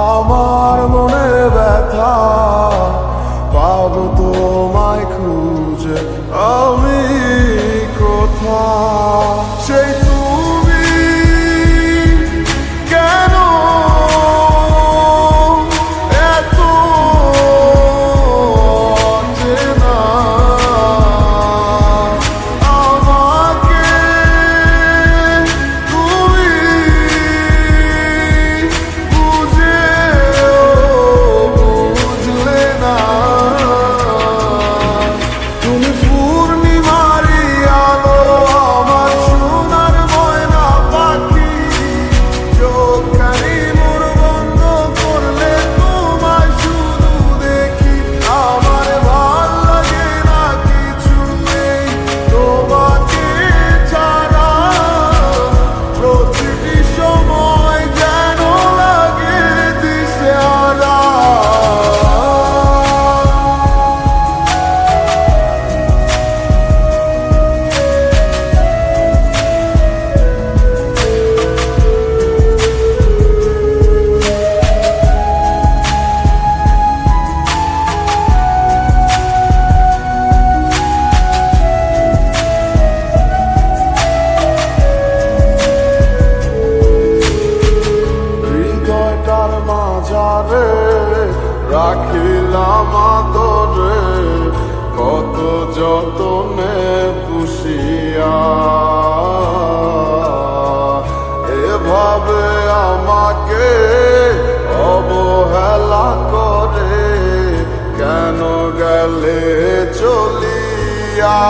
আমার মনের ব্যথা পাবো তোমায় খুঁজে আমি কোথা সেই তুমি কেন এত চেনা আমাকে তুমি বুঝলে না তুমি পূর্ণিমারি আলো আমার সোনার ময়না পাখি চোখখানি মোর বন্ধ করলে তোমায় শুধু দেখি আমার ভাল লাগে না কিছু নেই তোমাকে ছাড়া প্রতিটি সময় যেন লাগে দিশেহারা হৃদয়টার মাঝারে রাখিলাম আদরে কত যতনে পুষিয়া এভাবে আমাকে অবহেলা করে কেন গেলে চলিয়া